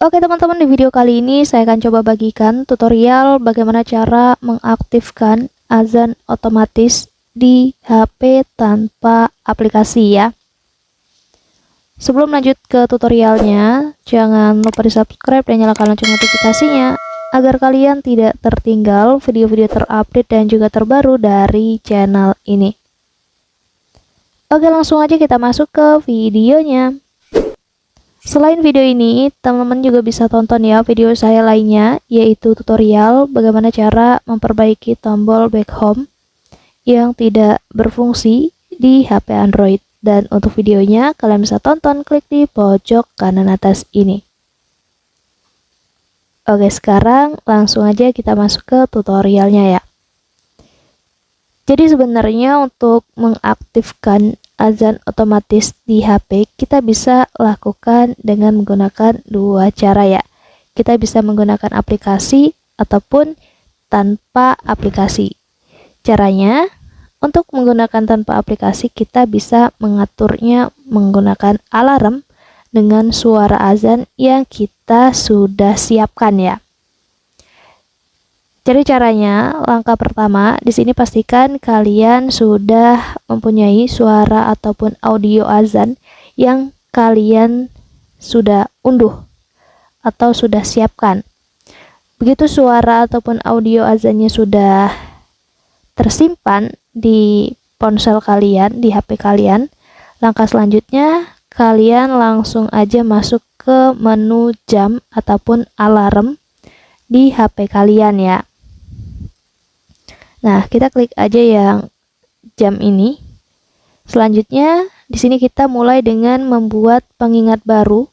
Oke teman-teman, di video kali ini saya akan coba bagikan tutorial bagaimana cara mengaktifkan azan otomatis di HP tanpa aplikasi ya. Sebelum lanjut ke tutorialnya, jangan lupa di subscribe dan nyalakan lonceng notifikasinya agar kalian tidak tertinggal video-video terupdate dan juga terbaru dari channel ini. Oke, langsung aja kita masuk ke videonya. Selain video ini, teman-teman juga bisa tonton ya video saya lainnya, yaitu tutorial bagaimana cara memperbaiki tombol back home yang tidak berfungsi di HP Android. Dan untuk videonya, kalian bisa tonton, klik di pojok kanan atas ini. Oke, sekarang langsung aja kita masuk ke tutorialnya ya. Jadi sebenarnya untuk mengaktifkan azan otomatis di HP, kita bisa lakukan dengan menggunakan dua cara ya. Kita bisa menggunakan aplikasi ataupun tanpa aplikasi. Caranya, untuk menggunakan tanpa aplikasi, kita bisa mengaturnya menggunakan alarm dengan suara azan yang kita sudah siapkan ya. Jadi caranya, langkah pertama, di sini pastikan kalian sudah mempunyai suara ataupun audio azan yang kalian sudah unduh atau sudah siapkan. Begitu suara ataupun audio azannya sudah tersimpan di ponsel kalian, di HP kalian, langkah selanjutnya kalian langsung aja masuk ke menu jam ataupun alarm di HP kalian ya. Nah, kita klik aja yang jam ini. Selanjutnya, di sini kita mulai dengan membuat pengingat baru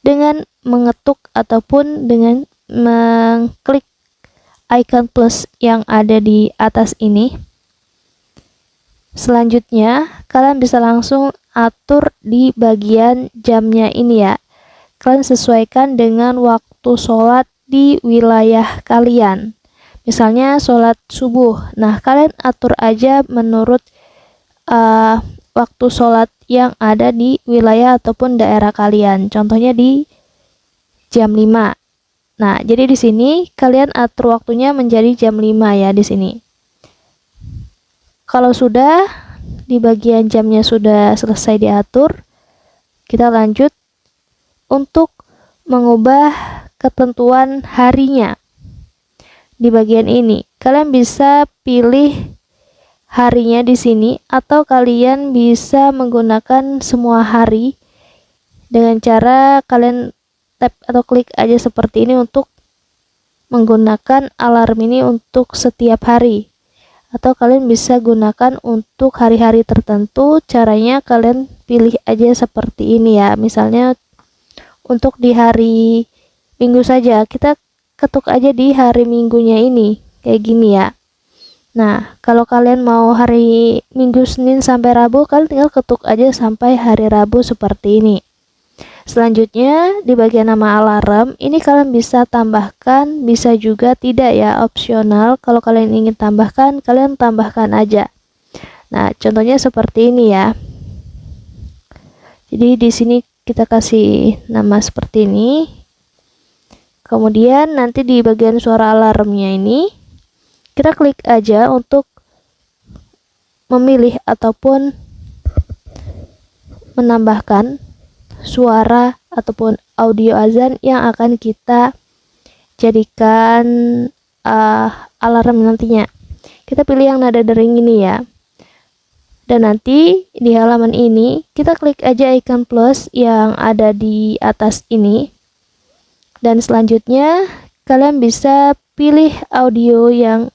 dengan mengetuk ataupun dengan mengklik icon plus yang ada di atas ini. Selanjutnya, kalian bisa langsung atur di bagian jamnya ini ya. Kalian sesuaikan dengan waktu sholat di wilayah kalian. Misalnya sholat subuh, nah kalian atur aja menurut waktu sholat yang ada di wilayah ataupun daerah kalian. Contohnya di jam 5. Nah, jadi di sini kalian atur waktunya menjadi jam 5 ya di sini. Kalau sudah di bagian jamnya sudah selesai diatur, kita lanjut untuk mengubah ketentuan harinya. Di bagian ini, kalian bisa pilih harinya di sini atau kalian bisa menggunakan semua hari dengan cara kalian tap atau klik aja seperti ini untuk menggunakan alarm ini untuk setiap hari. Atau kalian bisa gunakan untuk hari-hari tertentu, caranya kalian pilih aja seperti ini ya. Misalnya untuk di hari Minggu saja, kita ketuk aja di hari Minggunya ini, kayak gini ya. Nah, kalau kalian mau hari Minggu, Senin sampai Rabu, kalian tinggal ketuk aja sampai hari Rabu seperti ini. Selanjutnya, di bagian nama alarm, ini kalian bisa tambahkan, bisa juga tidak ya, opsional. Kalau kalian ingin tambahkan, kalian tambahkan aja. Nah, contohnya seperti ini ya. Jadi di sini kita kasih nama seperti ini. Kemudian nanti di bagian suara alarmnya ini, kita klik aja untuk memilih ataupun menambahkan suara ataupun audio azan yang akan kita jadikan alarm nantinya. Kita pilih yang nada dering ini ya. Dan nanti di halaman ini kita klik aja icon plus yang ada di atas ini. Dan selanjutnya kalian bisa pilih audio yang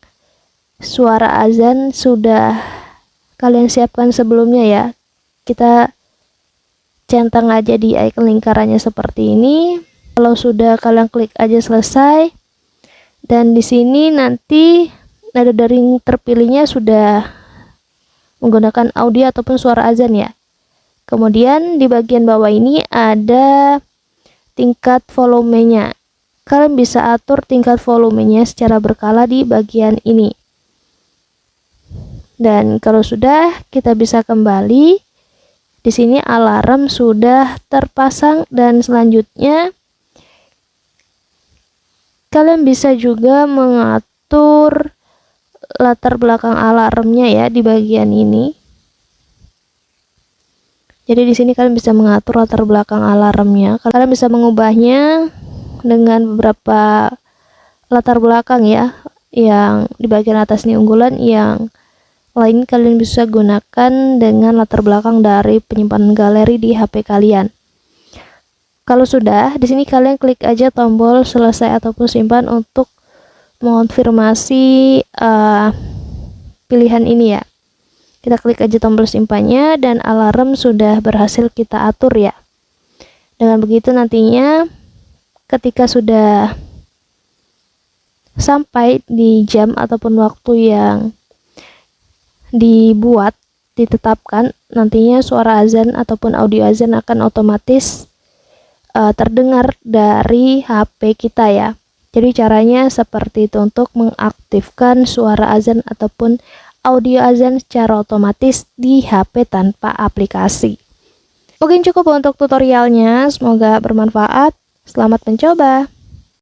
suara azan sudah kalian siapkan sebelumnya ya. Kita centang aja di icon lingkarannya seperti ini. Kalau sudah, kalian klik aja selesai. Dan di sini nanti nada dering terpilihnya sudah menggunakan audio ataupun suara azan ya. Kemudian di bagian bawah ini ada tingkat volumenya. Kalian bisa atur tingkat volumenya secara berkala di bagian ini. Dan kalau sudah, kita bisa kembali. Di sini alarm sudah terpasang dan selanjutnya Kalian bisa juga mengatur latar belakang alarmnya ya di bagian ini. Jadi di sini kalian bisa mengatur latar belakang alarmnya. Kalian bisa mengubahnya dengan beberapa latar belakang ya. Yang di bagian atas ini unggulan, yang lain kalian bisa gunakan dengan latar belakang dari penyimpanan galeri di HP kalian. Kalau sudah, di sini kalian klik aja tombol selesai ataupun simpan untuk mengonfirmasi pilihan ini ya. Kita klik aja tombol simpannya dan alarm sudah berhasil kita atur ya. Dengan begitu nantinya ketika sudah sampai di jam ataupun waktu yang ditetapkan, nantinya suara azan ataupun audio azan akan otomatis terdengar dari HP kita ya. Jadi caranya seperti itu untuk mengaktifkan suara azan ataupun audio azan secara otomatis di HP tanpa aplikasi. Mungkin cukup untuk tutorialnya, semoga bermanfaat. Selamat mencoba.